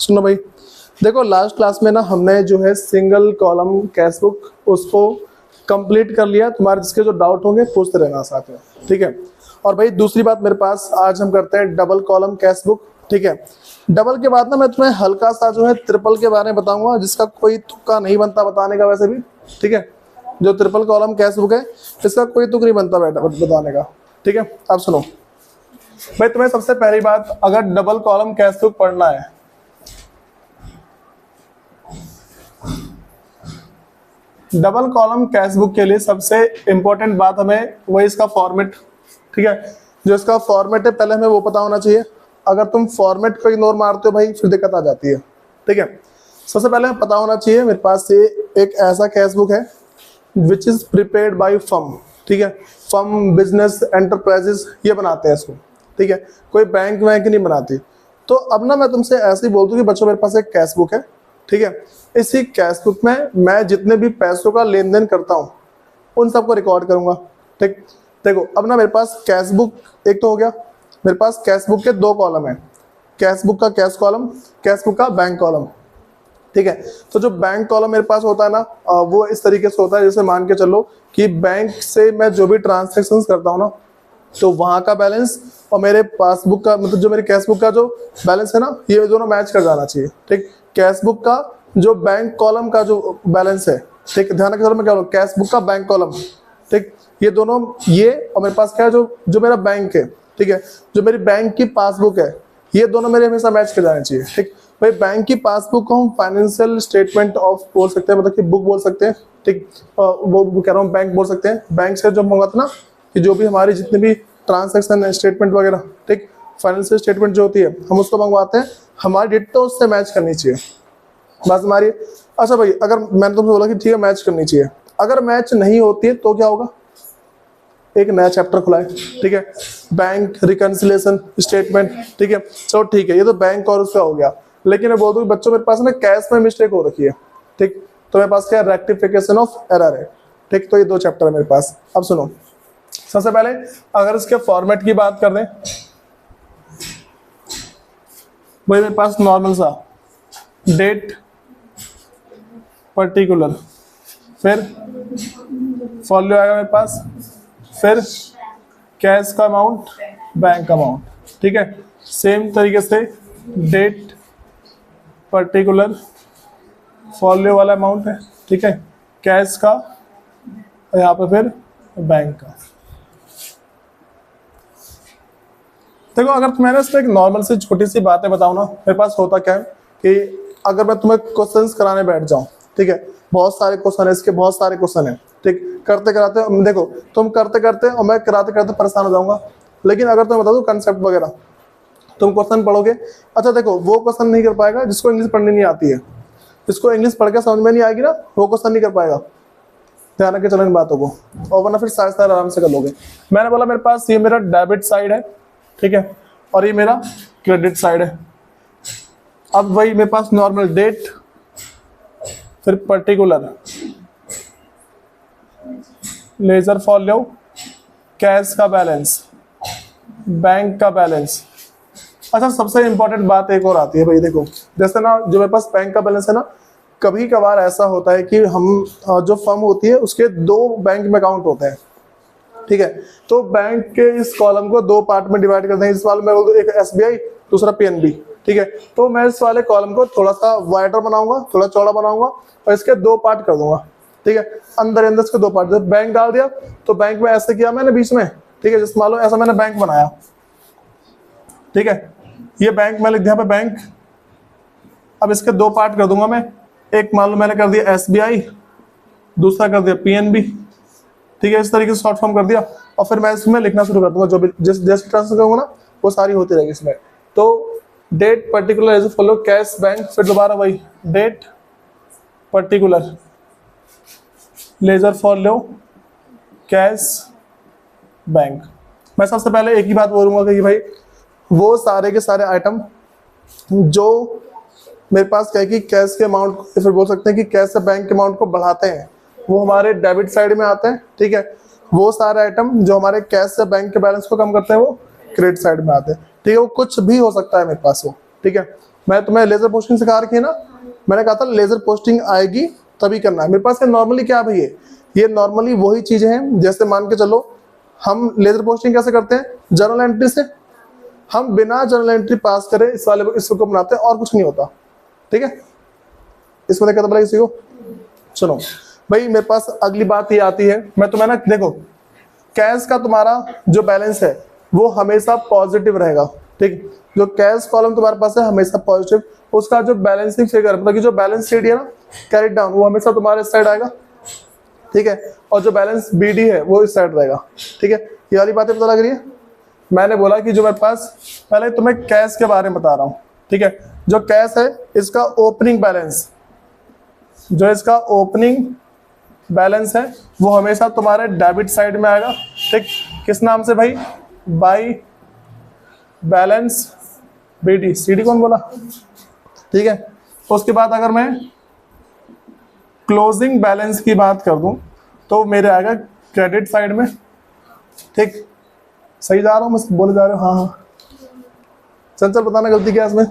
सुनो भाई, देखो लास्ट क्लास में ना हमने जो है सिंगल कॉलम कैश बुक उसको कंप्लीट कर लिया। तुम्हारे जिसके जो डाउट होंगे पूछते रहना साथ में, ठीक है। और भाई दूसरी बात मेरे पास आज हम करते हैं डबल कॉलम कैश बुक, ठीक है। डबल के बाद ना मैं तुम्हें हल्का सा जो है ट्रिपल के बारे में बताऊंगा, जिसका कोई तुक्का नहीं बनता बताने का वैसे भी, ठीक है। जो ट्रिपल कॉलम कैश बुक है इसका कोई तुक नहीं बनता बताने का, ठीक है। अब सुनो भाई, तुम्हें सबसे पहली बात, अगर डबल कॉलम कैश बुक पढ़ना है, डबल कॉलम कैश बुक के लिए सबसे इंपॉर्टेंट बात हमें वही इसका फॉर्मेट, ठीक है। जो इसका फॉर्मेट है पहले हमें वो पता होना चाहिए। अगर तुम फॉर्मेट को इग्नोर मारते हो भाई फिर दिक्कत आ जाती है, ठीक है। सबसे पहले हमें पता होना चाहिए मेरे पास ये एक ऐसा कैश बुक है which is prepared by firm, ठीक है। फर्म, बिजनेस, एंटरप्राइजेस ये बनाते हैं इसको, ठीक है। कोई बैंक वैंक नहीं बनाती। तो अब ना मैं तुमसे ऐसे ही बोल दूं कि बच्चों मेरे पास एक कैश बुक है, ठीक है। इसी कैश बुक में मैं जितने भी पैसों का लेन देन करता हूँ उन सबको रिकॉर्ड करूंगा, ठीक। देखो अब ना मेरे पास कैश बुक एक तो हो गया, मेरे पास कैश बुक के दो कॉलम है, कैश बुक का कैश कॉलम, कैश बुक का बैंक कॉलम, ठीक है। तो जो बैंक कॉलम मेरे पास होता है ना वो इस तरीके से होता है, जैसे मान के चलो कि बैंक से मैं जो भी ट्रांजेक्शन करता हूँ ना तो वहां का बैलेंस और मेरे पासबुक का मतलब जो मेरे कैश बुक का जो बैलेंस है ना ये दोनों मैच कर जाना चाहिए, ठीक। कैश बुक का जो बैंक कॉलम का जो बैलेंस है, ठीक, ध्यान रखिए मैं क्या बोलूं, कैश बुक का बैंक कॉलम, ठीक, ये दोनों, ये और मेरे पास क्या है जो जो मेरा बैंक है, ठीक है, जो मेरी बैंक की पासबुक है, ये दोनों मेरे हमेशा मैच कर जाने चाहिए, ठीक। भाई बैंक की पासबुक को हम फाइनेंशियल स्टेटमेंट ऑफ बोल सकते हैं, मतलब कि बुक बोल सकते हैं, ठीक। वो कह रहा हूँ बैंक बोल सकते हैं। बैंक से जो मंगवाते ना कि जो भी हमारी जितने भी ट्रांजैक्शन स्टेटमेंट वगैरह, ठीक, फाइनेंशियल स्टेटमेंट जो होती है हम उसको मंगवाते हैं, हमारी डेट तो उससे मैच करनी चाहिए बस हमारी। अच्छा भाई अगर मैंने तुमसे बोला कि ठीक है मैच करनी चाहिए, अगर मैच नहीं होती है तो क्या होगा, एक नया चैप्टर खुला है, ठीक है, बैंक रिकंसिलिएशन स्टेटमेंट, ठीक है। चलो ठीक है, ये तो बैंक और उसका हो गया। लेकिन मैं बोल दूं बच्चों मेरे पास ना कैश में मिस्टेक हो रखी है, ठीक। तो मेरे पास क्या रेक्टिफिकेशन ऑफ एरर है, ठीक। तो ये दो चैप्टर है मेरे पास। अब सुनो, सबसे पहले अगर इसके फॉर्मेट की बात कर दें, वही मेरे पास नॉर्मल सा डेट पर्टिकुलर, फिर फॉलो आएगा मेरे पास, फिर कैश का अमाउंट, बैंक अमाउंट, ठीक है। सेम तरीके से डेट पर्टिकुलर फॉलो वाला अमाउंट है, ठीक है, कैश का, यहाँ पे फिर बैंक का। देखो अगर मैंने इसमें एक नॉर्मल सी छोटी सी बातें बताऊं ना, मेरे पास होता क्या है कि अगर मैं तुम्हें क्वेश्चंस कराने बैठ जाऊं, ठीक है, बहुत सारे क्वेश्चन है इसके, बहुत सारे क्वेश्चन है, ठीक, करते कराते देखो तुम करते करते और मैं कराते कराते परेशान हो जाऊंगा। लेकिन अगर तुम्हें बता दूं कंसेप्ट वगैरह, तुम क्वेश्चन पढ़ोगे, अच्छा देखो वो क्वेश्चन नहीं कर पाएगा जिसको इंग्लिश पढ़नी नहीं आती है, जिसको इंग्लिश पढ़ के समझ में नहीं आएगी ना वो क्वेश्चन नहीं कर पाएगा, ध्यान रख के चलो इन बातों को, और वरना फिर सारे सारे आराम से कर लोगे। मैंने बोला मेरे पास ये मेरा डेबिट साइड है, ठीक है, और ये मेरा क्रेडिट साइड है। अब वही मेरे पास नॉर्मल डेट, फिर पर्टिकुलर, लेजर फॉलो, कैश का बैलेंस, बैंक का बैलेंस। अच्छा सबसे इंपॉर्टेंट बात एक और आती है भाई, देखो जैसे ना जो मेरे पास बैंक का बैलेंस है ना, कभी कभार ऐसा होता है कि हम जो फर्म होती है उसके दो बैंक में अकाउंट होते हैं, ठीक है। तो बैंक के इस कॉलम को दो पार्ट में डिवाइड करते हैं, इस वाले में एक एसबीआई दूसरा पीएनबी, ठीक है। तो मैं इस वाले कॉलम को थोड़ा सा वाइडर बनाऊंगा, थोड़ा चौड़ा बनाऊंगा और इसके दो पार्ट कर दूंगा, ठीक है। अंदर अंदर इसके दो पार्ट, जब बैंक डाल दिया तो बैंक में ऐसे किया मैंने बीच में, ठीक है, जैसे मान लो ऐसा मैंने बैंक बनाया, ठीक है, ये बैंक मैं लिख दिया पे बैंक। अब इसके दो पार्ट कर दूंगा मैं, एक मान लो मैंने कर दिया एसबीआई, दूसरा कर दिया पीएनबी, ठीक है, इस तरीके से शॉर्ट फॉर्म कर दिया। और फिर मैं इसमें लिखना शुरू कर दूंगा, जो भी जैसे ट्रांसफर करूंगा ना वो सारी होती रहेगी इसमें। तो date particular as follow cash bank, फिर दोबारा वही date particular ledger follow cash bank. मैं सबसे पहले एक ही बात बोलूंगा कि भाई वो सारे के सारे आइटम जो मेरे पास क्या है कि कैश के अमाउंट, फिर बोल सकते हैं कि कैश से बैंक के अमाउंट को बढ़ाते हैं, वो हमारे डेबिट साइड में आते हैं, ठीक है। वो सारे आइटम जो हमारे कैश से बैंक के बैलेंस को कम करते हैं वो क्रेडिट साइड में आते हैं, ठीक है। वो कुछ भी हो सकता है मेरे पास वो, ठीक है। मैं तुम्हें लेजर पोस्टिंग सिखा रखी है ना, मैंने कहा था लेजर पोस्टिंग आएगी तभी करना है। मेरे पास नॉर्मली क्या भाई है, ये नॉर्मली वही चीजें हैं। जैसे मान के चलो हम लेजर पोस्टिंग कैसे करते हैं, जर्नल एंट्री से। हम बिना जर्नल एंट्री पास करे इस वाले इसको बनाते हैं और कुछ नहीं होता, ठीक है। इसमें दिक्कत पड़ा किसी को? सुनो भाई, मेरे पास अगली बात ये आती है, मैं तुम्हें ना देखो, कैश का तुम्हारा जो बैलेंस है वो हमेशा पॉजिटिव रहेगा, ठीक। जो कैश कॉलम तुम्हारे पास है हमेशा पॉजिटिव, उसका जो बैलेंसिंग फिगर मतलब कि जो बैलेंस शीट है ना कैरिड डाउन, वो हमेशा तुम्हारे इस साइड आएगा, ठीक है। और जो बैलेंस बीडी है वो इस साइड रहेगा, ठीक है। ये वाली बातें पता लग रही है। मैंने बोला कि जो मेरे पास, पहले तुम्हें कैश के बारे में बता रहा हूँ, ठीक है। जो कैश है इसका ओपनिंग बैलेंस, जो इसका ओपनिंग बैलेंस है वो हमेशा तुम्हारे डेबिट साइड में आएगा, ठीक। किस नाम से भाई? By balance BD. सीडी कौन बोला? ठीक है। उसके बाद अगर मैं क्लोजिंग बैलेंस की बात कर दूं तो मेरे आएगा क्रेडिट साइड में, ठीक। सही जा रहा हूँ मैं, बोले जा रहे हो? हाँ हाँ, चल बताना गलती क्या है इसमें।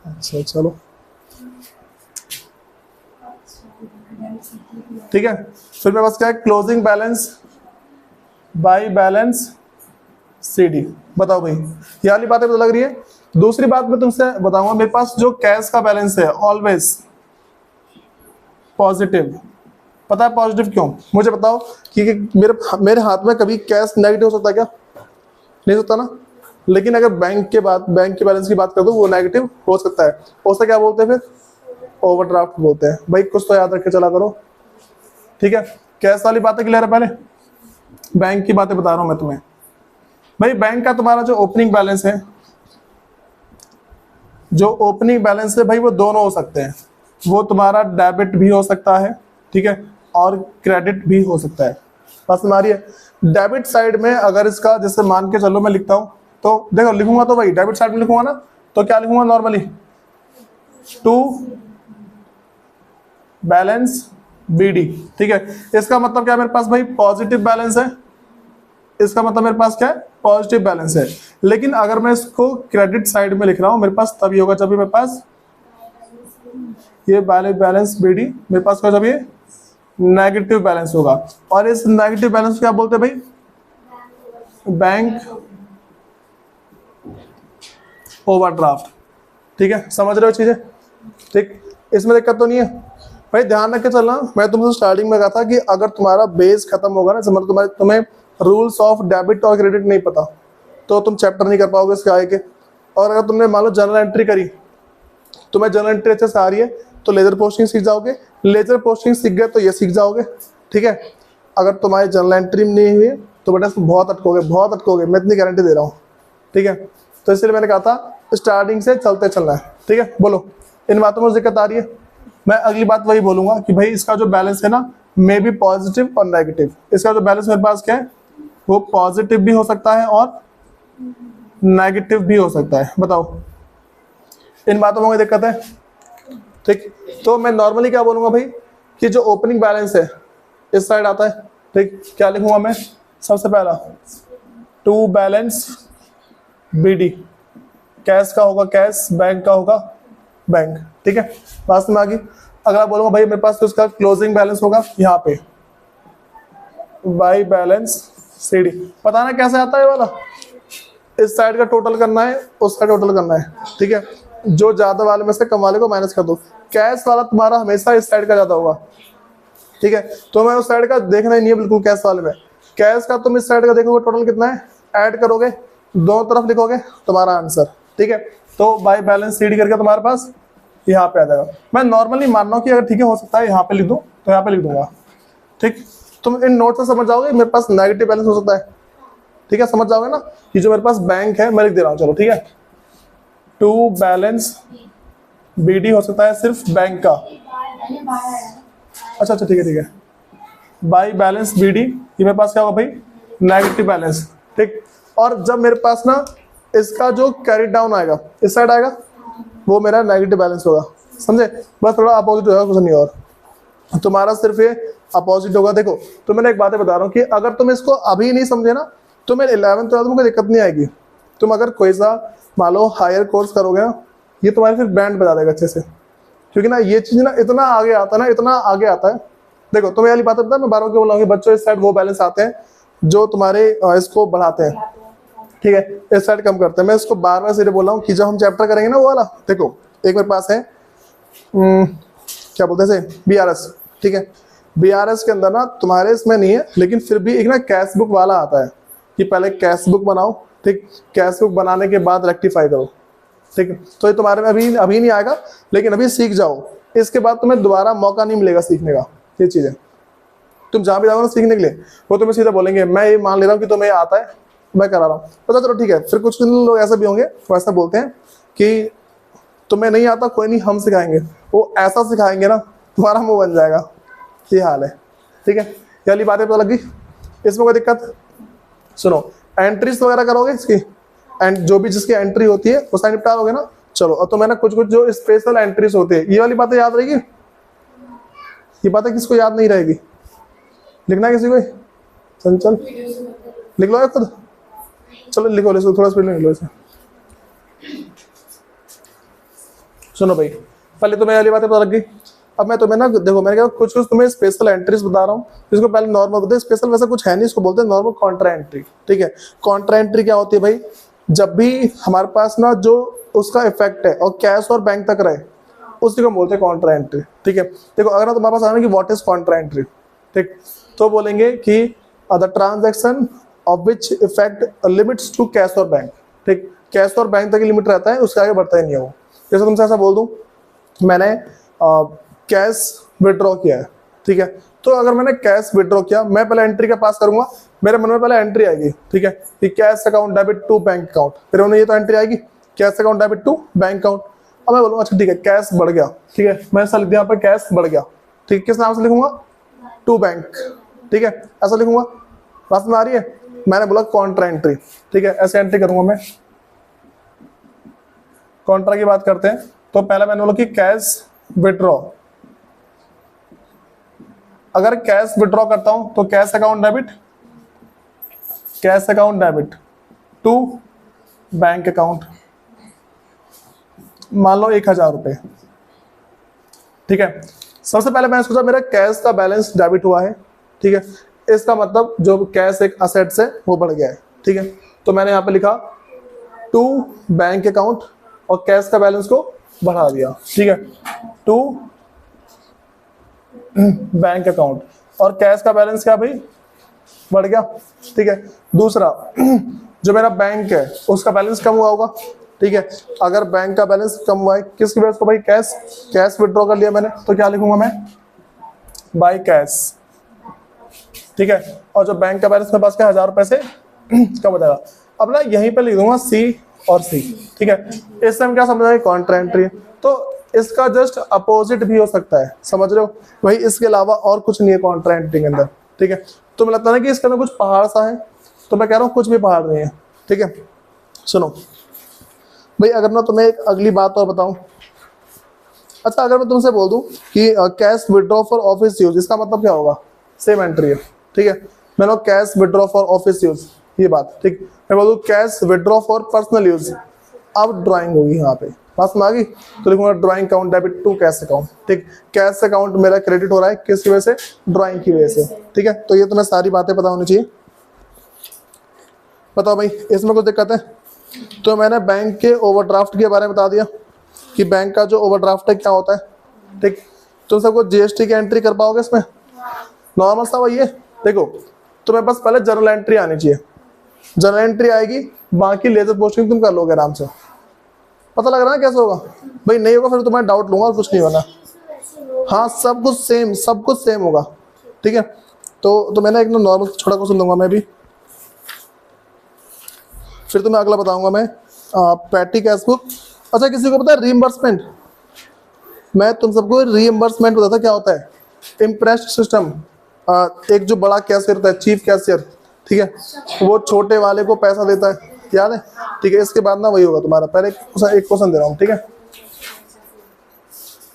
अच्छा चलो ठीक है। फिर मेरे पास क्या है, closing balance by balance CD. बताओ भाई, ये वाली बातें पता लग रही है। दूसरी बात मैं तुमसे बताऊंगा, मेरे पास जो कैश का बैलेंस है ऑलवेज पॉजिटिव। पता है पॉजिटिव क्यों? मुझे बताओ कि मेरे हाथ में कभी कैश नेगेटिव हो सकता है क्या? नहीं होता ना। लेकिन अगर बैंक के बैलेंस की बात कर दो वो नेगेटिव हो सकता है। उसे क्या बोलते हैं फिर? ओवरड्राफ्ट बोलते हैं। भाई कुछ तो याद रख के चला करो, ठीक है। कैश वाली बातें क्लियर है। पहले बैंक की बातें बता रहा हूं मैं तुम्हें। भाई बैंक का तुम्हारा जो ओपनिंग बैलेंस है, जो ओपनिंग बैलेंस है भाई वो दोनों हो सकते हैं। वो तुम्हारा डेबिट भी हो सकता है, ठीक है, और क्रेडिट भी हो सकता है। बस हमारी डेबिट साइड में अगर इसका जैसे मान के चलो मैं लिखता हूं, तो देखो लिखूंगा तो भाई डेबिट साइड में लिखूंगा ना, तो क्या लिखूंगा नॉर्मली? टू बैलेंस बीडी, ठीक है। इसका मतलब क्या है मेरे पास भाई? पॉजिटिव बैलेंस है। इसका मतलब मेरे पास क्या है? पॉजिटिव बैलेंस है। लेकिन अगर मैं इसको क्रेडिट साइड में लिख रहा हूं मेरे पास तभी होगा जब भी मेरे पास ये बैलेंस बीडी मेरे पास जब ये नेगेटिव बैलेंस होगा। और इस नेगेटिव बैलेंस क्या बोलते हैं भाई? बैंक ओवरड्राफ्ट, ठीक है। समझ रहे हो चीजें? ठीक, इसमें दिक्कत तो नहीं है भाई। ध्यान रख के चलना, मैं तुमसे स्टार्टिंग में कहा था कि अगर तुम्हारा बेस खत्म होगा ना, समझ तुम्हें रूल्स ऑफ डेबिट और क्रेडिट नहीं पता तो तुम चैप्टर नहीं कर पाओगे इसके आगे के। और अगर तुमने मान लो जर्नल एंट्री करी, तुम्हें जर्नल एंट्री अच्छे से आ रही है तो लेजर पोस्टिंग सीख जाओगे। लेजर पोस्टिंग सीख गए तो ये सीख जाओगे, ठीक है। अगर तुम्हारी जर्नल एंट्री नहीं हुई तो बेटा इसमें बहुत अटकोगे, मैं इतनी गारंटी दे रहा हूँ, ठीक है। तो इसलिए मैंने कहा था स्टार्टिंग से चलते चलना है, ठीक है। बोलो इन बातों में दिक्कत आ रही है? मैं अगली बात वही बोलूंगा कि भाई इसका जो बैलेंस है ना मे बी पॉजिटिव और नेगेटिव। इसका जो बैलेंस मेरे पास क्या है वो पॉजिटिव भी हो सकता है और नेगेटिव भी हो सकता है। बताओ इन बातों में कोई दिक्कत है? ठीक, तो मैं नॉर्मली क्या बोलूंगा भाई कि जो ओपनिंग बैलेंस है इस साइड आता है, ठीक। क्या लिखूंगा मैं? सबसे पहला टू बैलेंस बीडी। कैश का होगा कैश, बैंक का होगा बैंक, ठीक है। बात में आ गई। अगला बोलूंगा भाई मेरे पास तो उसका क्लोजिंग बैलेंस होगा यहाँ पे बाई बैलेंस सीडी। पता ना कैसे आता है वाला? इस साइड का टोटल करना है, उस साइड टोटल करना है, ठीक है। जो ज्यादा वाले में से कम वाले को माइनस कर दो। कैश वाला तुम्हारा हमेशा इस साइड का ज्यादा होगा, ठीक है। तो मैं उस साइड का देखना ही नहीं है बिल्कुल कैश वाले में। कैश का तुम इस साइड का देखोगे टोटल कितना है, ऐड करोगे, दोनों तरफ लिखोगे तुम्हारा आंसर, ठीक है। तो बाई बैलेंस सीडी करके तुम्हारे पास यहाँ पे आ जाएगा। मैं नॉर्मली मान रहा हूँ कि अगर ठीक है हो सकता है यहाँ पे लिख दूँ तो यहाँ पे लिख दूंगा, ठीक। तुम इन नोट से समझ जाओगे मेरे पास नेगेटिव बैलेंस हो सकता है, ठीक है। समझ जाओगे ना कि जो मेरे पास बैंक है मैं लिख दे रहा हूँ, चलो ठीक है। टू बैलेंस बीडी हो सकता है सिर्फ बैंक का। अच्छा ठीक है। बाई बैलेंस बीडी ये मेरे पास क्या होगा भाई? नेगेटिव बैलेंस, ठीक। और जब मेरे पास ना इसका जो कैरी डाउन आएगा इस साइड आएगा वो मेरा नेगेटिव बैलेंस होगा, समझे? बस थोड़ा अपोजिट होगा, कुछ नहीं और तुम्हारा सिर्फ ये अपोजिट होगा। देखो तो मैंने एक बात बता रहा हूँ कि अगर तुम इसको अभी नहीं समझे ना तो मेरे 11th 12th में कोई दिक्कत नहीं आएगी। तुम अगर कोई सा मान लो हायर कोर्स करोगे ना, ये तुम्हारे फिर बैंड बजा देगा अच्छे से, क्योंकि ना ये चीज ना इतना आगे आता है ना, इतना आगे आता है। देखो तुम्हें वाली बात बता, मैं बार बार क्यों बोला हूँ कि बच्चों इस साइड वो बैलेंस आते हैं जो तुम्हारे इसको बढ़ाते हैं, ठीक है, इस साइड कम करते हैं। मैं इसको बार बार सीधे बोल रहा हूँ कि जब हम चैप्टर करेंगे ना वो वाला, देखो एक मेरे पास है क्या बोलते हैं BRS, ठीक है, BRS के अंदर ना तुम्हारे इसमें नहीं है, लेकिन फिर भी एक ना कैश बुक वाला आता है कि पहले कैश बुक बनाओ, ठीक, कैश बुक बनाने के बाद रेक्टिफाई करो, ठीक है। तो ये तुम्हारे में अभी नहीं आएगा, लेकिन अभी सीख जाओ, इसके बाद तुम्हें दोबारा मौका नहीं मिलेगा सीखने का। ये चीजें तुम जहां भी जाओगे ना सीखने के लिए, वो तुम्हें सीधा बोलेंगे मैं ये मान ले रहा हूँ कि तुम्हें आता है, मैं करा रहा हूँ, पता चलो ठीक है। फिर कुछ लोग ऐसे भी होंगे वो ऐसा बोलते हैं कि तुम्हें नहीं आता, कोई नहीं हम सिखाएंगे, वो ऐसा सिखाएंगे ना तुम्हारा मुंह बन जाएगा। ये हाल है, ठीक है। ये वाली बातें पता लगी, इसमें कोई दिक्कत? सुनो, एंट्रीज वगैरह करोगे इसकी, एंड जो भी जिसकी एंट्री होती है उसका निपटारोगे ना। चलो, और तो मैंने कुछ जो स्पेशल एंट्रीज होती है, ये वाली बातें याद रहेगी? ये बातें किसको याद नहीं रहेगी? लिखना है किसी को? चंचल लिख लो खुद, चलो लिखो, थोड़ा स्पीड में लिख लो इसे। सुनो भाई, पहले तुम्हें वाली बातें पता लग गई। अब मैं तुम्हें ना, देखो मैंने कहा कुछ तुम्हें स्पेशल एंट्रीज बता रहा हूँ, इसको पहले नॉर्मल बोलते हैं, स्पेशल वैसा कुछ है नहीं, इसको बोलते हैं नॉर्मल कॉन्ट्रा एंट्री, ठीक है। कॉन्ट्रा एंट्री क्या होती है भाई? जब भी हमारे पास ना जो उसका इफेक्ट है और कैश और बैंक तक रहे, उसी को बोलते हैं कॉन्ट्रा एंट्री, ठीक है। देखो अगर तुम्हारे पास आना कि व्हाट इज कॉन्ट्रा एंट्री, ठीक, तो बोलेंगे कि the transaction of which effect limits to cash और बैंक, ठीक, कैश और बैंक तक लिमिट रहता है, उसके आगे बढ़ता ही नहीं है वो। जैसे तुमसे ऐसा बोल दूं, मैंने कैश विड्रॉ किया है, ठीक है, तो अगर मैंने कैश विड्रॉ किया, मैं पहले एंट्री का पास करूंगा, मेरे मन में पहले एंट्री आएगी, ठीक है, कि cash account debit to bank account, फिर उन्हें ये तो एंट्री आएगी cash account debit to bank account. अब मैं बोलूंगा अच्छा ठीक है कैश बढ़ गया, ठीक है, मैं ऐसा लिख दिया यहाँ पर कैश बढ़ गया, ठीक, किस नाम से लिखूंगा? टू बैंक, ठीक है, ऐसा लिखूंगा। बात में आ रही है? मैंने बोला कॉन्ट्रा एंट्री, ठीक है, ऐसे एंट्री करूंगा मैं। कॉन्ट्रा की बात करते हैं, तो पहला मैंने बोला कि कैश विड्रॉ, अगर कैश विड्रॉ करता हूं तो cash account debit to bank account, मान लो 1000 रुपए, ठीक है। सबसे पहले मैंने सोचा मेरा कैश का बैलेंस डेबिट हुआ है, ठीक है, इसका मतलब जो कैश एक असेट्स है वो बढ़ गया है, ठीक है। तो मैंने यहाँ पे लिखा टू बैंक अकाउंट और कैश का बैलेंस को बढ़ा दिया, ठीक है, टू बैंक अकाउंट और कैश का बैलेंस क्या भाई? बढ़ गया, ठीक है। दूसरा, जो मेरा बैंक है उसका बैलेंस कम हुआ होगा, ठीक है, अगर बैंक का बैलेंस कम हुआ है किसकी वजह से? भाई कैश विड्रॉ कर लिया मैंने, तो क्या लिखूंगा मैं? बाय कैश, ठीक है, और जो बैंक का बैलेंस मेरे पास क्या 1000 रुपए से कम हो जाएगा। अब ना यहीं पे लिख दूंगा C और C, ठीक है। इससे हम क्या समझ रहे हैं? Contra entry. तो इसका जस्ट अपोजिट भी हो सकता है, समझ रहे हो भाई, इसके अलावा और कुछ नहीं है कॉन्ट्रा एंट्री के अंदर, ठीक है। तो मुझे लगता है कि इसके अंदर कुछ पहाड़ सा है, तो मैं कह रहा हूँ कुछ भी पहाड़ नहीं है, ठीक है। सुनो भाई, अगर ना तुम्हें एक अगली बात और बताऊं, अच्छा अगर मैं तुमसे बोल दूं कि cash withdraw for office use, इसका मतलब क्या होगा? सेम एंट्री है, ठीक है, मैंने cash withdraw for office use, ये बात, ठीक। मैं बोलूँ cash withdraw for personal use, अब ड्राइंग होगी यहाँ पे, पास में आ गई, तो लिखूंगा drawing account debit to cash account, ठीक, कैश अकाउंट मेरा क्रेडिट हो रहा है किसकी वजह से? ड्राइंग की वजह से, ठीक है। तो ये तुम्हें सारी बातें पता होनी चाहिए। बताओ भाई, इसमें कुछ दिक्कत है? तो मैंने बैंक के ओवरड्राफ्ट के बारे में बता दिया कि बैंक का जो ओवरड्राफ्ट है क्या होता है, ठीक। तुम सबको GST की एंट्री कर पाओगे इसमें? नॉर्मल सा वही है। देखो तुम्हें बस पहले जर्नल एंट्री आनी चाहिए, जर्नल एंट्री आएगी, बाकी लेजर पोस्टिंग तुम कर लोगे आराम से। पता लग रहा है कैसे होगा? भाई नहीं होगा फिर तुम्हारा डाउट लूंगा और कुछ नहीं होना। हाँ सब कुछ सेम होगा, ठीक है। तो मैंने एक नॉर्मल छोटा क्वेश्चन दूंगा मैं भी, फिर तुम्हें अगला बताऊंगा मैं पैटी कैश बुक। अच्छा किसी को पता है रीइंबर्समेंट? मैं तुम सबको रीइंबर्समेंट बताता क्या होता है? इम्प्रेस्ड सिस्टम, एक जो बड़ा कैशियर होता है, चीफ कैशियर, ठीक है, वो छोटे वाले को पैसा देता है, याद है? ठीक है, इसके बाद ना वही होगा तुम्हारा। पहले एक क्वेश्चन दे रहा हूँ, ठीक है।